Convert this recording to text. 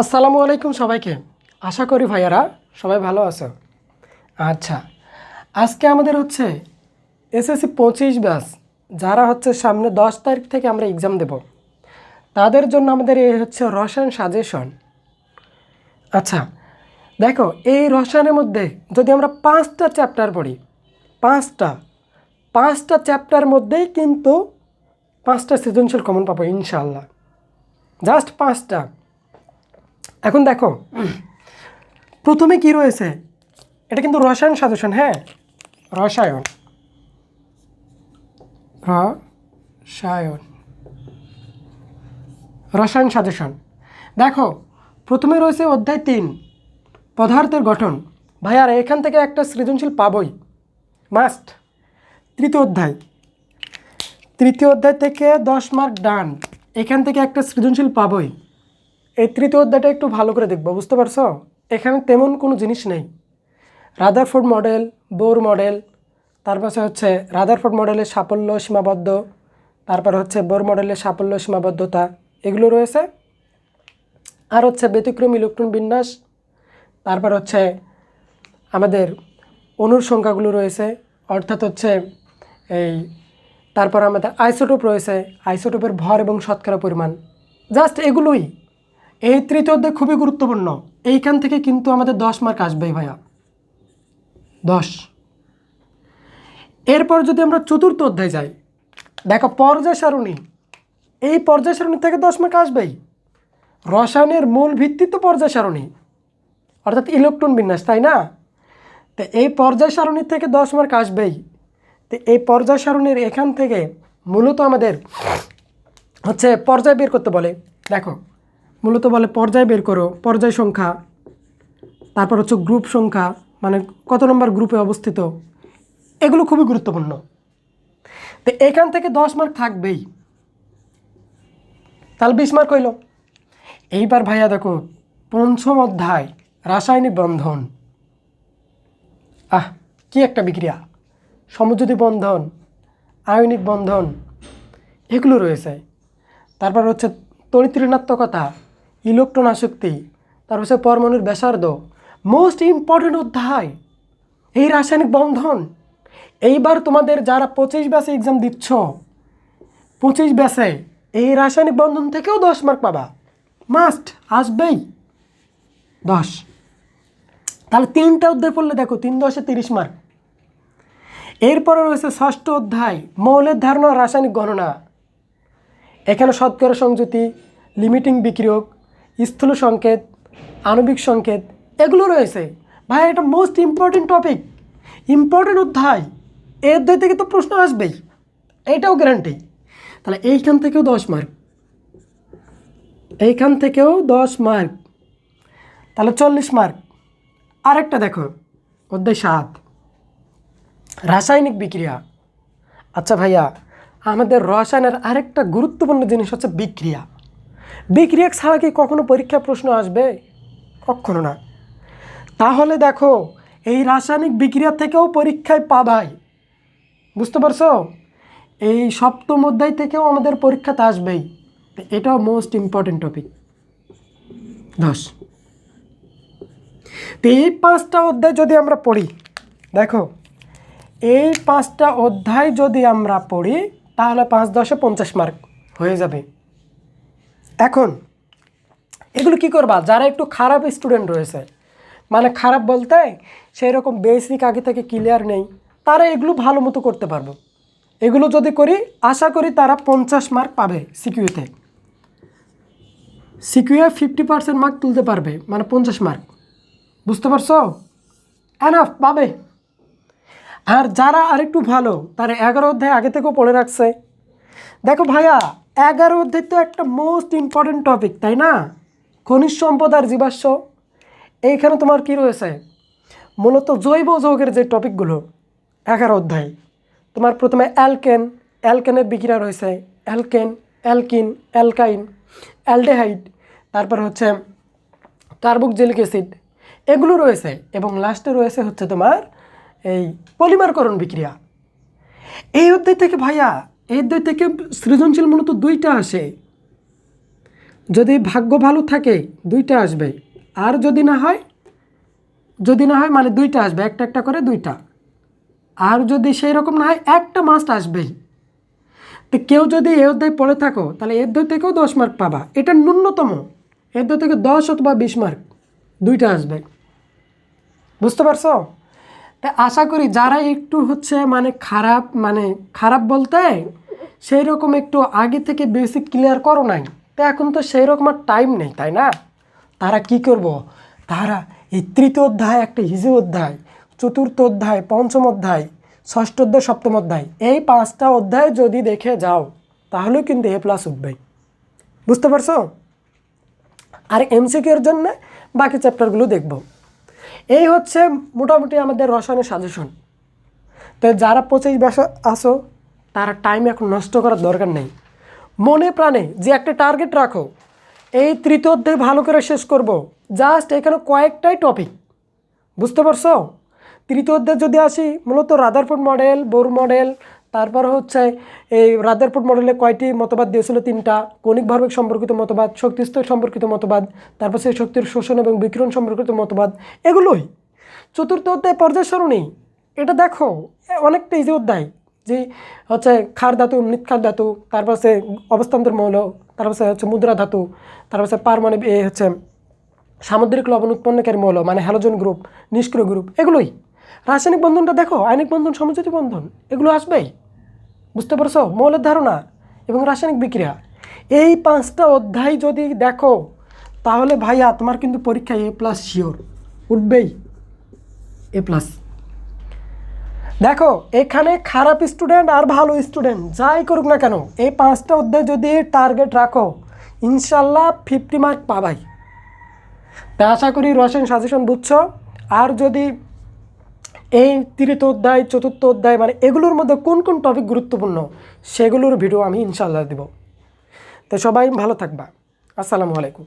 আসসালামু আলাইকুম সবাইকে। আশা করি ভাইয়ারা সবাই ভালো আছো। আচ্ছা, আজকে আমাদের হচ্ছে এসএসসি 25 ব্যাচ, যারা হচ্ছে সামনে 10 তারিখ থেকে আমরা এক্সাম দেব, তাদের জন্য আমাদের এই হচ্ছে রসায়ন সাজেশন। আচ্ছা দেখো, এই রসায়নের মধ্যে যদি আমরা 5টা চ্যাপ্টার পড়ি, পাঁচটা পাঁচটা চ্যাপ্টার মধ্যেই কিন্তু 5টা সৃজনশীল কমন পাবো ইনশাআল্লাহ, জাস্ট 5টা। এখন দেখো প্রথমে কি রয়েছে, এটা কিন্তু রসায়ন সাজেশন। হ্যাঁ, রসায়ন রসায়ন রসায়ন সাজেশন। দেখো প্রথমে রয়েছে অধ্যায় 3 পদার্থের গঠন। ভাই আর এখান থেকে একটা সৃজনশীল পাবই, মাস্ট। তৃতীয় অধ্যায় থেকে 10 মার্ক ডান, এখান থেকে একটা সৃজনশীল পাবই। এই তৃতীয় অধ্যায়টা একটু ভালো করে দেখবো, বুঝতে পারছো? এখানে তেমন কোনো জিনিস নেই। রাদারফোর্ড মডেল, বোর মডেল, তারপর হচ্ছে রাদারফোর্ড মডেলের সাফল্য সীমাবদ্ধ, তারপর হচ্ছে বোর মডেলের সাফল্য সীমাবদ্ধতা, এগুলো রয়েছে। আর হচ্ছে ব্যতিক্রম ইলেকট্রন বিন্যাস, তারপর হচ্ছে আমাদের অণুর সংখ্যাগুলো রয়েছে, অর্থাৎ হচ্ছে এই, তারপর আমাদের আইসোটোপ রয়েছে, আইসোটোপের ভর এবং শতকরা পরিমাণ। জাস্ট এগুলোই। এই তৃতীয় অধ্যায় খুবই গুরুত্বপূর্ণ, এইখান থেকে কিন্তু আমাদের 10 মার্ক আসবেই ভাইয়া, 10। এরপর যদি আমরা চতুর্থ অধ্যায় যাই, দেখো পর্যায় সারণী, এই পর্যায় সারণী থেকে 10 মার্ক আসবেই। রসায়নের মূল ভিত্তি তো পর্যায় সারণী, অর্থাৎ ইলেকট্রন বিন্যাস, তাই না? তো এই পর্যায় সারণী থেকে 10 মার্ক আসবেই। তো এই পর্যায় সারণীর এখান থেকে মূলত আমাদের হচ্ছে পর্যায় বের করতে বলে। দেখো মূলত বলে পর্যায় বের করো, পর্যায় সংখ্যা, তারপর হচ্ছে গ্রুপ সংখ্যা, মানে কত নম্বর গ্রুপে অবস্থিত, এগুলো খুবই গুরুত্বপূর্ণ। তো এখান থেকে 10 মার্ক থাকবেই, তাহলে 20 মার্ক হইল। এইবার ভাইয়া দেখো পঞ্চম অধ্যায় রাসায়নিক বন্ধন। কি একটা বিক্রিয়া! সমযোজী বন্ধন, আয়নিক বন্ধন, এগুলো রয়েছে। তারপর হচ্ছে তড়িৎ ঋণাত্মকতা, ইলেকট্রন আসক্তি, তারপর হচ্ছে পরমাণুর ব্যাসার্ধ। মোস্ট ইম্পর্টেন্ট অধ্যায় এই রাসায়নিক বন্ধন। এইবার তোমাদের যারা 25 ব্যাচে এক্সাম দিচ্ছ, 25 ব্যাচে এই রাসায়নিক বন্ধন থেকেও 10 মার্ক পাবা, মাস্ট আসবেই 10। তাহলে 3টা অধ্যায় পড়লে দেখো 3 10 30 মার্ক। এরপরে রয়েছে ষষ্ঠ অধ্যায় মৌলের ধারণা রাসায়নিক গণনা। এখানে শতকরা সংযুতি, লিমিটিং বিক্রিয়ক, স্থূল সংকেত, আণবিক সংকেত, এগুলো রয়েছে। ভাই এটা মোস্ট ইম্পর্টেন্ট টপিক, ইম্পর্টেন্ট অধ্যায়। এই অধ্যায় থেকে তো প্রশ্ন আসবেই, এইটাও গ্যারান্টি। তাহলে এইখান থেকেও 10 মার্ক, এইখান থেকেও 10 মার্ক, তাহলে 40 মার্ক। আরেকটা দেখো অধ্যায় 7 রাসায়নিক বিক্রিয়া। আচ্ছা ভাইয়া, আমাদের রসায়নের আরেকটা গুরুত্বপূর্ণ জিনিস হচ্ছে বিক্রিয়া। বিক্রিয়া ছাড়া কি কখনো পরীক্ষায় প্রশ্ন আসবে? কখনো না। তাহলে দেখো এই রাসায়নিক বিক্রিয়া থেকেও পরীক্ষায় পাবাই, বুঝতে পারছো? এই সপ্তম অধ্যায় থেকেও আমাদের পরীক্ষাতে আসবেই। এটাও মোস্ট ইম্পর্টেন্ট টপিক 10। তো এই 5টা অধ্যায় যদি আমরা পড়ি, দেখো এই 5টা অধ্যায় যদি আমরা পড়ি, তাহলে 5 10 50 মার্ক হয়ে যাবে। এখন এগুলো কি করবা, যারা একটু খারাপ স্টুডেন্ট রয়েছে, মানে খারাপ বলতে সেই রকম বেসিক আগে থেকে ক্লিয়ার নেই, তারা এগুলো ভালো মতো করতে পারবো। এগুলো যদি করি আশা করি তারা 50 মার্ক পাবে সিকিউতে। সিকিউয়ে 50% মার্ক তুলতে পারবে, মানে 50 মার্ক, বুঝতে পারছো? এনাফ পাবে। আর যারা আরেকটু ভালো, তারা 11 অধ্যায় আগে থেকেও পড়ে রাখছে। দেখো ভাইয়া 11 অধ্যায় তো একটা মোস্ট ইম্পর্টেন্ট টপিক, তাই না? খনিজ সম্পদ আর জীবাশ্ম। এইখানে তোমার কি রয়েছে, মূলত জৈব যৌগের যে টপিকগুলো 11 অধ্যায়। তোমার প্রথমে অ্যালকেন, অ্যালকেনের বিক্রিয়া রয়েছে, অ্যালকেন, অ্যালকিন, অ্যালকাইন, অ্যালডেহাইড, তারপর হচ্ছে কার্বক্সিলিক অ্যাসিড, এগুলো রয়েছে। এবং লাস্টে রয়েছে হচ্ছে তোমার এই পলিমারকরণ বিক্রিয়া। এই অধ্যায় থেকে ভাইয়া, এই অধ্যায় থেকে সৃজনশীল মূলত 2টা আসে, যদি ভাগ্য ভালো থাকে 2টা আসবে, আর যদি না হয় মানে 2টা আসবে, একটা একটা করে 2টা। আর যদি সেই রকম না হয় একটা মাস্ট আসবেই। তো কেউ যদি এ অধ্যায় পড়ে থাকো তাহলে এর অধ্যায় থেকেও 10 মার্ক পাবা, এটা ন্যূনতম। এর অধ্যায় থেকে 10 অথবা 20 মার্ক 2টা আসবে। বুঝতে পারছো? তাই আশা করি যারা একটু মানে খারাপ বলতে সেই রকম একটু আগে থেকে বেসিক ক্লিয়ার করো নাই, তো এখন তো সেই রকম আর টাইম নেই, তাই না? তারা কি করব, তারা এই তৃতীয় অধ্যায় একটা ইজি অধ্যায়, চতুর্থ অধ্যায়, পঞ্চম অধ্যায়, ষষ্ঠ অধ্যায়, সপ্তম অধ্যায়, এই 5টা অধ্যায় যদি দেখে যাও তাহলে কিন্তু A+ উঠবে। বুঝতে পারছো? আর MCQ এর জন্য বাকি চ্যাপ্টারগুলো দেখব। এই মোটামুটি আমাদের রসায়নের সাজেশন। তো যারা 25 বছর আসো তারা টাইম এখন নষ্ট করার দরকার নেই। মনে প্রাণে যে একটা টার্গেট রাখো, এই তৃতীয় অধ্যায় ভালো করে শেষ করব, জাস্ট এখানে কয়েকটাই টপিক। বুঝতে পারছো? তৃতীয় অধ্যায় যদি আসি, মূলত রাদারফোর্ড মডেল, বোর মডেল, তারপর এই রাদারফোর্ড মডেলে কয়টি মতবাদ দিয়েছিল? 3টা। কৌণিক ভরবেগ সম্পর্কিত মতবাদ, শক্তিস্তর সম্পর্কিত মতবাদ, তারপর সেই শক্তির শোষণ এবং বিকিরণ সম্পর্কিত মতবাদ, এগুলোই। চতুর্থ অধ্যায় পর্যায় সরণি, এটা দেখো অনেকটা ইজি অধ্যায়। যে ক্ষার ধাতু, মৃৎক্ষার ধাতু, তারপর অবস্থান্তর মৌল, তারপর মুদ্রা ধাতু, তারপর সামুদ্রিক লবণ উৎপন্নকারী মৌল মানে হ্যালোজেন গ্রুপ, নিষ্ক্রিয় গ্রুপ, এগুলোই। রাসায়নিক বন্ধনটা দেখো, আয়নিক বন্ধন, সমযোজী বন্ধন, এগুলো আসবেই। বুঝতে পারছো? মৌলের ধারণা এবং রাসায়নিক বিক্রিয়া, এই 5টা অধ্যায় যদি দেখো তাহলে ভাইয়া তোমার কিন্তু পরীক্ষায় A+ শিওর উঠবেই, A+। দেখো এখানে খারাপ স্টুডেন্ট আর ভালো স্টুডেন্ট যাই করুক না কেন, এই 5টা অধ্যায় যদি টার্গেট রাখো ইনশাল্লাহ 50 মার্ক পাবাই। তা আশা করি রসায়ন সাজেশন বুঝছো। আর যদি এই তৃতীয় অধ্যায়, চতুর্থ অধ্যায় মানে এগুলোর মধ্যে কোন কোন টপিক গুরুত্বপূর্ণ সেগুলোর ভিডিও আমি ইনশাল্লাহ দেব। তো সবাই ভালো থাকবা। আসসালামু আলাইকুম।